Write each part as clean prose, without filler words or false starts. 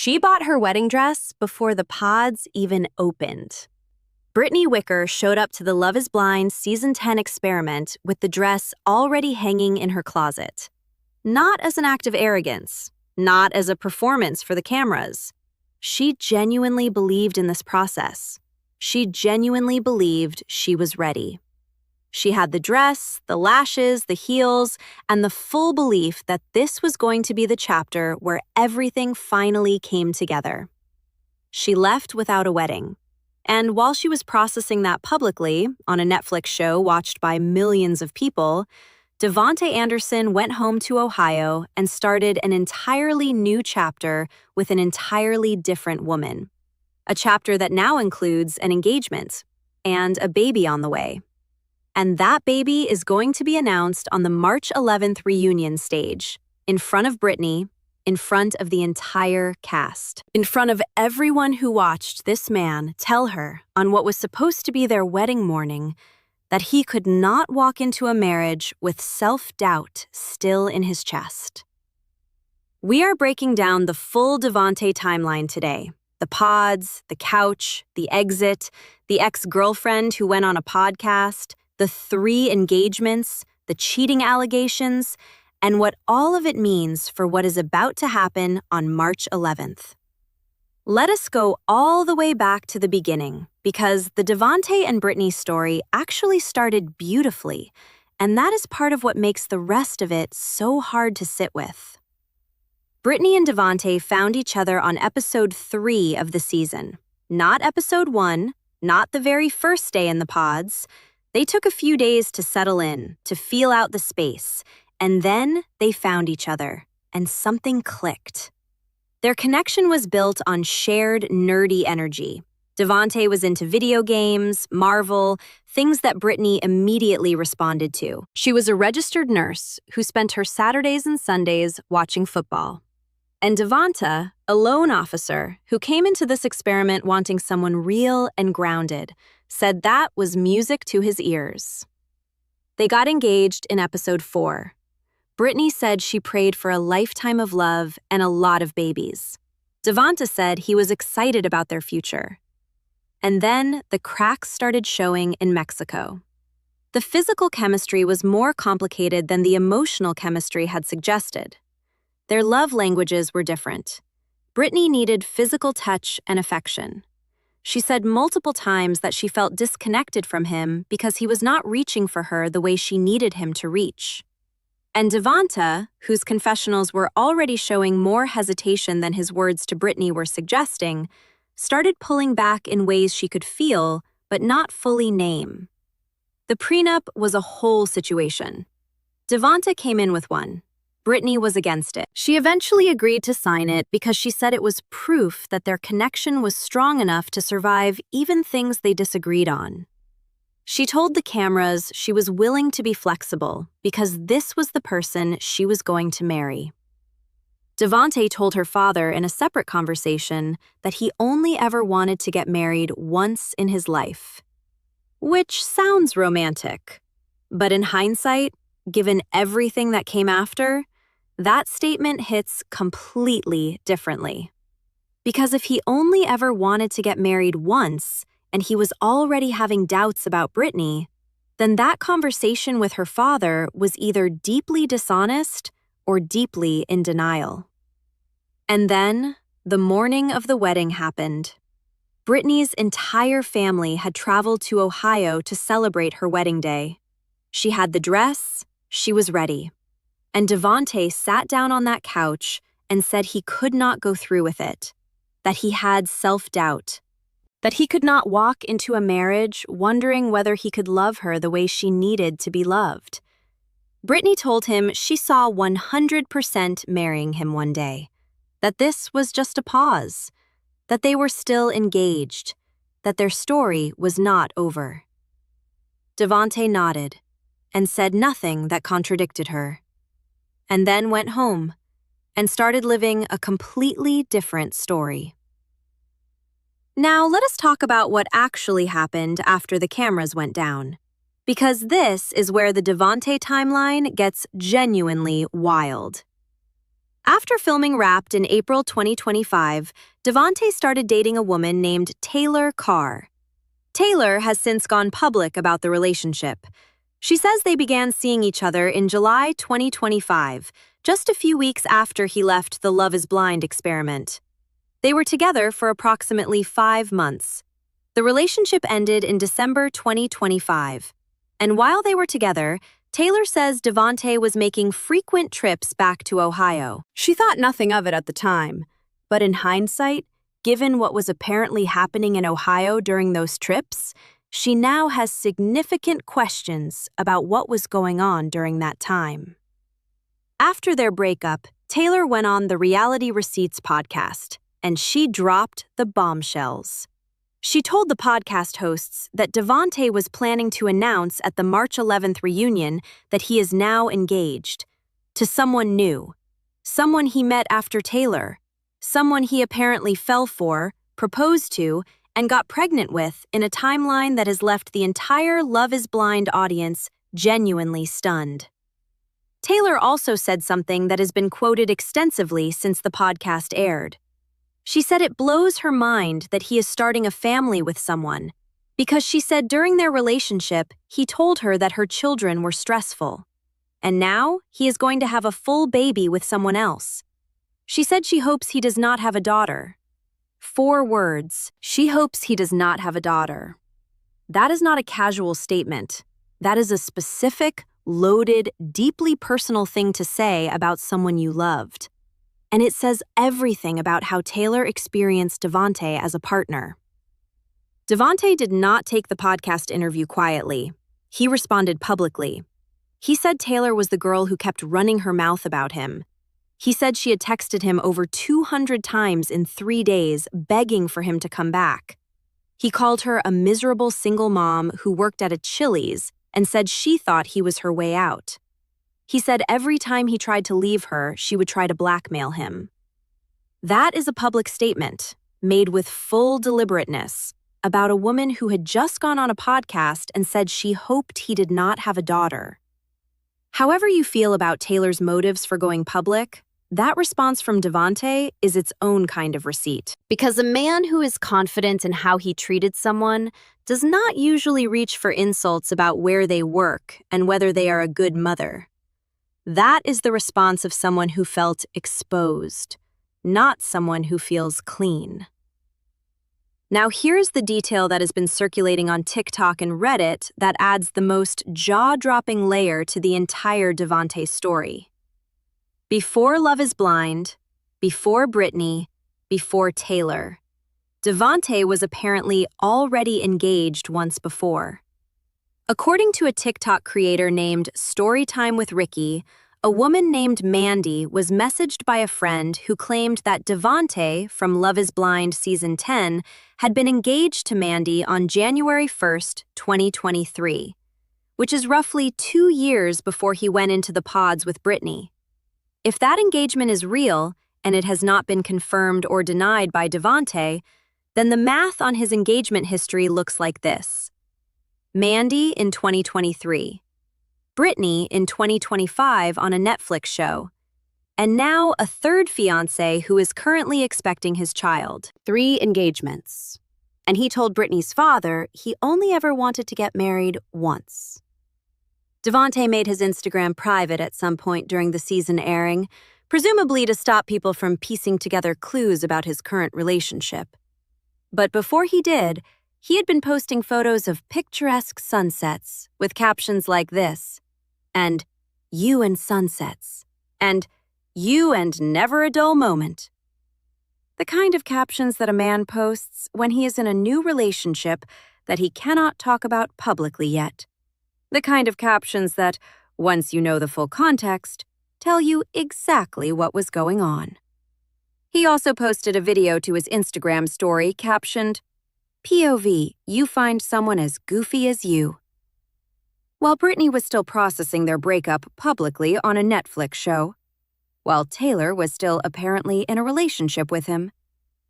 She bought her wedding dress before the pods even opened. Brittany Wicker showed up to the Love is Blind Season 10 experiment with the dress already hanging in her closet. Not as an act of arrogance, not as a performance for the cameras. She genuinely believed in this process. She genuinely believed she was ready. She had the dress, the lashes, the heels, and the full belief that this was going to be the chapter where everything finally came together. She left without a wedding. And while she was processing that publicly on a Netflix show watched by millions of people, Devonta Anderson went home to Ohio and started an entirely new chapter with an entirely different woman. A chapter that now includes an engagement and a baby on the way. And that baby is going to be announced on the March 11th reunion stage, in front of Brittany, in front of the entire cast, in front of everyone who watched this man tell her on what was supposed to be their wedding morning that he could not walk into a marriage with self-doubt still in his chest. We are breaking down the full Devonta timeline today. The pods, the couch, the exit, the ex-girlfriend who went on a podcast, the 3 engagements, the cheating allegations, and what all of it means for what is about to happen on March 11th. Let us go all the way back to the beginning, because the Devonta and Brittany story actually started beautifully, and that is part of what makes the rest of it so hard to sit with. Brittany and Devonta found each other on episode 3 of the season. Not episode 1, not the very first day in the pods. They took a few days to settle in, to feel out the space, and then they found each other, and something clicked. Their connection was built on shared nerdy energy. Devonta was into video games, Marvel, things that Brittany immediately responded to. She was a registered nurse who spent her Saturdays and Sundays watching football. And Devonta, a loan officer who came into this experiment wanting someone real and grounded, said that was music to his ears. They got engaged in episode 4. Brittany said she prayed for a lifetime of love and a lot of babies. Devonta said he was excited about their future. And then the cracks started showing in Mexico. The physical chemistry was more complicated than the emotional chemistry had suggested. Their love languages were different. Brittany needed physical touch and affection. She said multiple times that she felt disconnected from him because he was not reaching for her the way she needed him to reach. And Devonta, whose confessionals were already showing more hesitation than his words to Brittany were suggesting, started pulling back in ways she could feel but not fully name. The prenup was a whole situation. Devonta came in with one. Brittany was against it. She eventually agreed to sign it because she said it was proof that their connection was strong enough to survive even things they disagreed on. She told the cameras she was willing to be flexible because this was the person she was going to marry. Devonta told her father in a separate conversation that he only ever wanted to get married once in his life. Which sounds romantic, but in hindsight, given everything that came after, that statement hits completely differently. Because if he only ever wanted to get married once, and he was already having doubts about Brittany, then that conversation with her father was either deeply dishonest or deeply in denial. And then, the morning of the wedding happened. Brittany's entire family had traveled to Ohio to celebrate her wedding day. She had the dress, she was ready. And Devonta sat down on that couch and said he could not go through with it, that he had self-doubt, that he could not walk into a marriage wondering whether he could love her the way she needed to be loved. Brittany told him she saw 100% marrying him one day, that this was just a pause, that they were still engaged, that their story was not over. Devonta nodded and said nothing that contradicted her, and then went home and started living a completely different story. Now let us talk about what actually happened after the cameras went down, because this is where the Devonta timeline gets genuinely wild. After filming Wrapped in April 2025, Devonta started dating a woman named Taylor Carr. Taylor has since gone public about the relationship. She says they began seeing each other in July 2025, just a few weeks after he left the Love is Blind experiment. They were together for approximately 5 months. The relationship ended in December 2025. And while they were together, Taylor says Devonta was making frequent trips back to Ohio. She thought nothing of it at the time, but in hindsight, given what was apparently happening in Ohio during those trips, she now has significant questions about what was going on during that time. After their breakup, Taylor went on the Reality Receipts podcast, and she dropped the bombshells. She told the podcast hosts that Devonta was planning to announce at the March 11th reunion that he is now engaged to someone new, someone he met after Taylor, someone he apparently fell for, proposed to, and got pregnant with in a timeline that has left the entire Love is Blind audience genuinely stunned. Taylor also said something that has been quoted extensively since the podcast aired. She said it blows her mind that he is starting a family with someone, because she said during their relationship, he told her that her children were stressful. And now, he is going to have a full baby with someone else. She said she hopes he does not have a daughter. 4 words. She hopes he does not have a daughter. That is not a casual statement. That is a specific, loaded, deeply personal thing to say about someone you loved. And it says everything about how Taylor experienced Devonta as a partner. Devonta did not take the podcast interview quietly. He responded publicly. He said Taylor was the girl who kept running her mouth about him. He said she had texted him over 200 times in 3 days, begging for him to come back. He called her a miserable single mom who worked at a Chili's and said she thought he was her way out. He said every time he tried to leave her, she would try to blackmail him. That is a public statement, made with full deliberateness, about a woman who had just gone on a podcast and said she hoped he did not have a daughter. However you feel about Taylor's motives for going public, that response from Devonta is its own kind of receipt. Because a man who is confident in how he treated someone does not usually reach for insults about where they work and whether they are a good mother. That is the response of someone who felt exposed, not someone who feels clean. Now here's the detail that has been circulating on TikTok and Reddit that adds the most jaw-dropping layer to the entire Devonta story. Before Love is Blind, before Brittany, before Taylor, Devonta was apparently already engaged once before. According to a TikTok creator named Storytime with Ricky, a woman named Mandy was messaged by a friend who claimed that Devonta from Love is Blind Season 10 had been engaged to Mandy on January 1st, 2023, which is roughly 2 years before he went into the pods with Brittany. If that engagement is real, and it has not been confirmed or denied by Devonta, then the math on his engagement history looks like this. Mandy in 2023, Brittany in 2025 on a Netflix show, and now a third fiancé who is currently expecting his child. 3 engagements. And he told Brittany's father he only ever wanted to get married once. Devonta made his Instagram private at some point during the season airing, presumably to stop people from piecing together clues about his current relationship. But before he did, he had been posting photos of picturesque sunsets with captions like this, and "You and sunsets," and "You and never a dull moment." The kind of captions that a man posts when he is in a new relationship that he cannot talk about publicly yet. The kind of captions that, once you know the full context, tell you exactly what was going on. He also posted a video to his Instagram story captioned, "POV, you find someone as goofy as you." While Brittany was still processing their breakup publicly on a Netflix show, while Taylor was still apparently in a relationship with him,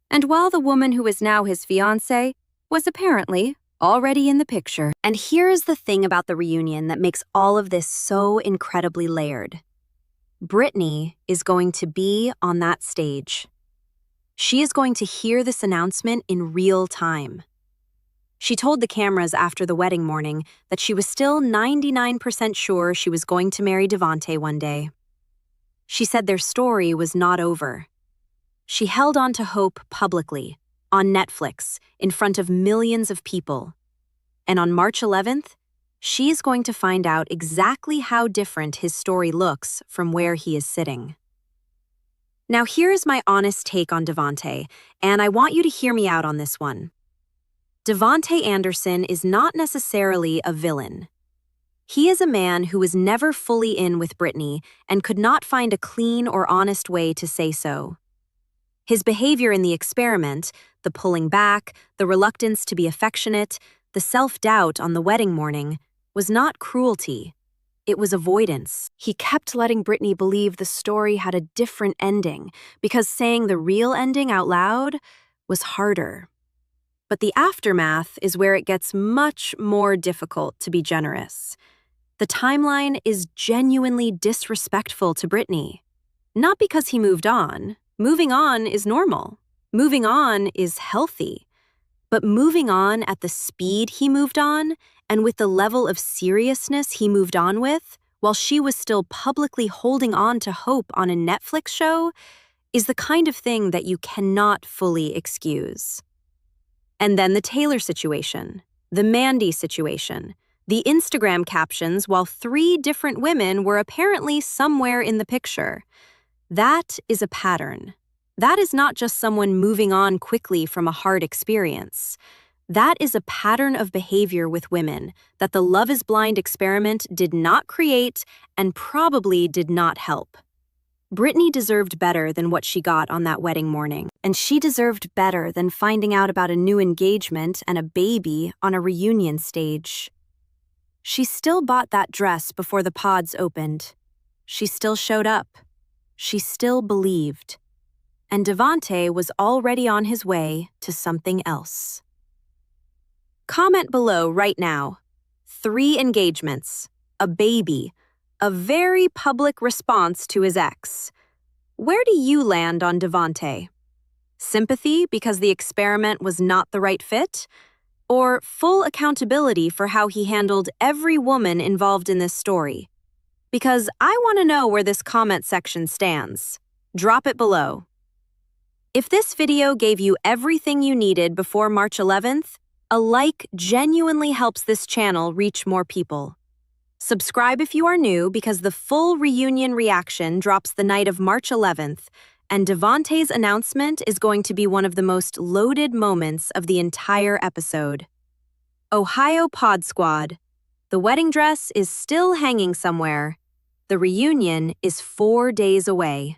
and while the woman who is now his fiancée was apparently already in the picture. And here is the thing about the reunion that makes all of this so incredibly layered. Brittany is going to be on that stage. She is going to hear this announcement in real time. She told the cameras after the wedding morning that she was still 99% sure she was going to marry Devonta one day. She said their story was not over. She held on to hope publicly, on Netflix, in front of millions of people. And on March 11th, she is going to find out exactly how different his story looks from where he is sitting. Now here's my honest take on Devonta, and I want you to hear me out on this one. Devonta Anderson is not necessarily a villain. He is a man who was never fully in with Brittany and could not find a clean or honest way to say so. His behavior in the experiment, the pulling back, the reluctance to be affectionate, the self-doubt on the wedding morning, was not cruelty. It was avoidance. He kept letting Brittany believe the story had a different ending because saying the real ending out loud was harder. But the aftermath is where it gets much more difficult to be generous. The timeline is genuinely disrespectful to Brittany. Not because he moved on. Moving on is normal. Moving on is healthy. But moving on at the speed he moved on, and with the level of seriousness he moved on with, while she was still publicly holding on to hope on a Netflix show, is the kind of thing that you cannot fully excuse. And then the Taylor situation, the Mandy situation, the Instagram captions while 3 different women were apparently somewhere in the picture. That is a pattern. That is not just someone moving on quickly from a hard experience. That is a pattern of behavior with women that the Love is Blind experiment did not create and probably did not help. Brittany deserved better than what she got on that wedding morning, and she deserved better than finding out about a new engagement and a baby on a reunion stage. She still bought that dress before the pods opened. She still showed up. She still believed. And Devonta was already on his way to something else. Comment below right now. 3 engagements, a baby, a very public response to his ex. Where do you land on Devonta? Sympathy because the experiment was not the right fit? Or full accountability for how he handled every woman involved in this story? Because I want to know where this comment section stands. Drop it below. If this video gave you everything you needed before March 11th, a like genuinely helps this channel reach more people. Subscribe if you are new because the full reunion reaction drops the night of March 11th, and Devonta's announcement is going to be one of the most loaded moments of the entire episode. Ohio Pod Squad. The wedding dress is still hanging somewhere. The reunion is 4 days away.